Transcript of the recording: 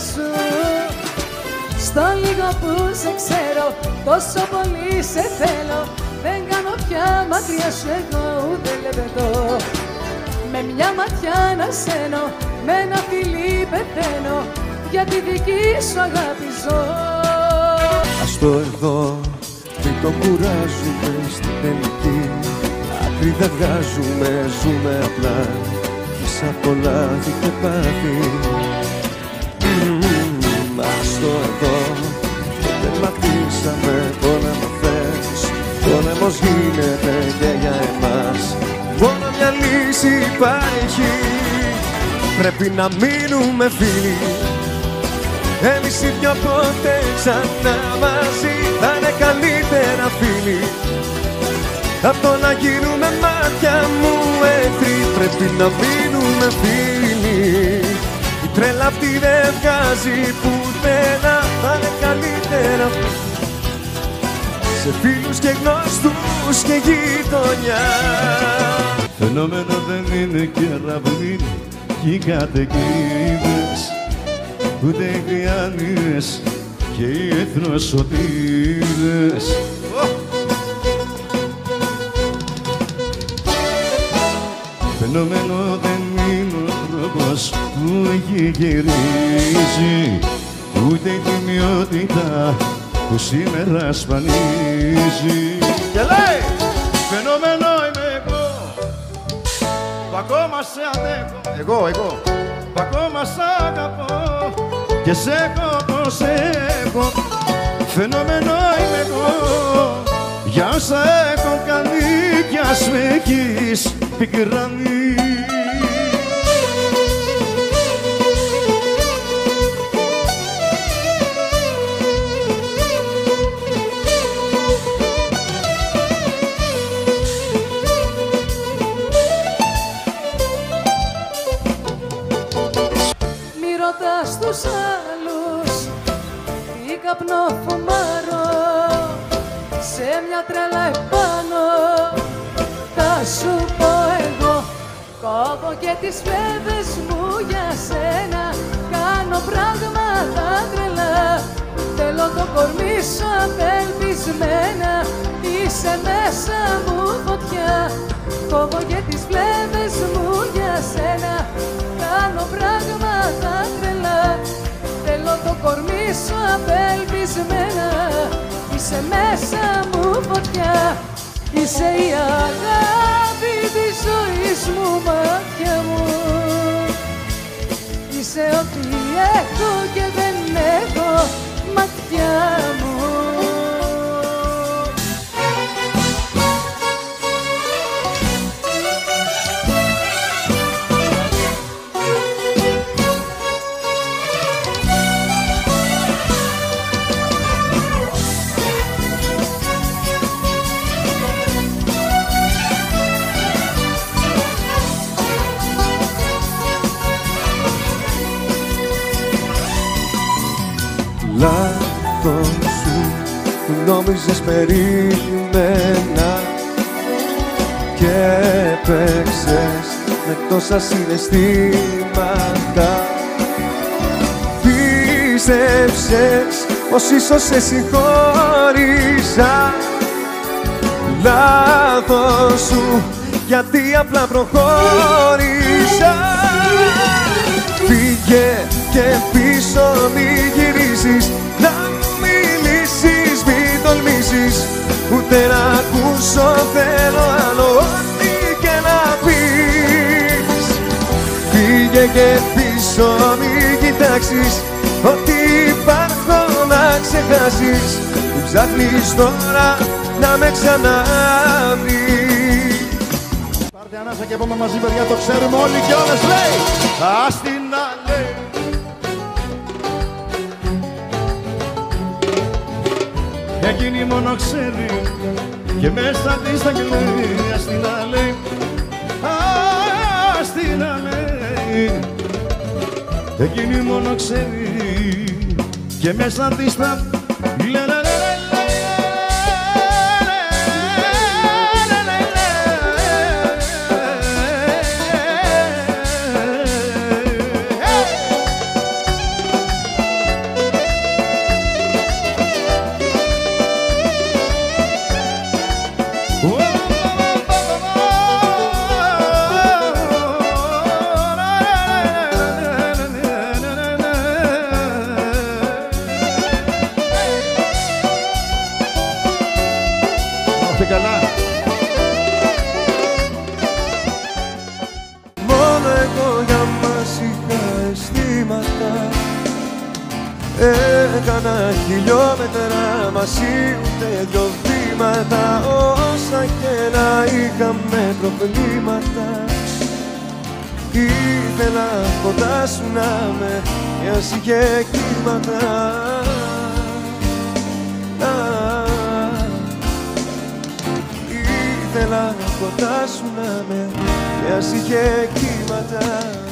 σου. Στο λίγο που σε ξέρω, τόσο πολύ σε θέλω. Δεν κάνω πια μακριά σου εγώ ούτε λεπτό. Με μια ματιά να σένω, με ένα φιλί πεθαίνω. Για τη δική σου αγάπη ζω. Ας το εδώ, μην το κουράζουμε στην τελική. Άκρη δεν βγάζουμε, ζούμε απλά. Μέσα από λάθη και πάθη. Ας το εδώ, το τερματίσαμε, πόλεμο θες. Πόλεμος γίνεται και για εμάς. Μόνο μια λύση υπάρχει. Πρέπει να μείνουμε φίλοι. Εμείς οι δυο ποτέ ξανά μαζί θα είναι καλύτερα φίλοι. Απ' το να γίνουμε μάτια μου εχθροί. Πρέπει να μείνουμε φίλοι. Η τρέλα αυτή δεν βγάζει πουθενά. Θα είναι καλύτερα σε φίλους και γνωστούς και γειτονιά. Φαινόμενο δεν είναι κεραυνή κι οι καταιγίδες, ούτε οι διάνοιες και οι εθνοσωτήρες. Φαινόμενο δεν είναι ο τρόπος που έχει γυρίσει, ούτε η τιμιότητα που σήμερα σπανίζει. Και λέει, φαινόμενο είμαι εγώ, που ακόμα σε αντέχω. Εγώ που ακόμα σ' αγαπώ και σε έχω πως έχω. Φαινόμενο είμαι εγώ, για όσα έχω κάνει κι ας με έχεις πικράνει. Στους άλλους τι καπνό φουμάρω, σε μια τρέλα επάνω θα σου πω εγώ. Κόβω και τις φλέβες μου για σένα, κάνω πράγματα τρελά. Θέλω το κορμί σου απελπισμένα, είσαι μέσα μου φωτιά. Κόβω και τις φλέβες μου για σένα, κάνω πράγματα τρελά. Θέλω το κορμί σου απελπισμένα, είσαι μέσα μου φωτιά. Είσαι η αγάπη της ζωής μου, μάτια μου. Είσαι ό,τι έχω και δεν έχω, μάτια μου. Λάθος σου που νόμιζες περίμενα και έπαιξες με τόσα συναισθήματα. Πίστεψες πως ίσως σε συγχώρησα. Λάθος σου γιατί απλά προχώρησα. Φύγε και πίσω μη γυρίσεις, να μου μιλήσεις, μη τολμήσεις, ούτε να ακούσω θέλω άλλο ό,τι και να πεις. Φύγε και πίσω μη κοιτάξεις, ότι υπάρχω να ξεχάσεις. Μην ψάχνεις τώρα να με ξαναβρεις. Πάρτε ανάσα και πούμε μαζί παιδιά, το ξέρουμε όλοι και όλες, λέει. Ας την να λέει. Εκείνη μόνο ξέρει και μέσα της τα κλαίει. Ας την να λέει, ας την να λέει. Εκείνη μόνο ξέρει και μέσα της τα λέει. Έκανα χιλιόμετρα μαζί, ούτε δυο βήματα, όσα και να είχαμε προβλήματα. Ήθελα κοντά σου να με, μοιας είχε κύματα. Ήθελα κοντά σου να με, μοιας είχε κύματα.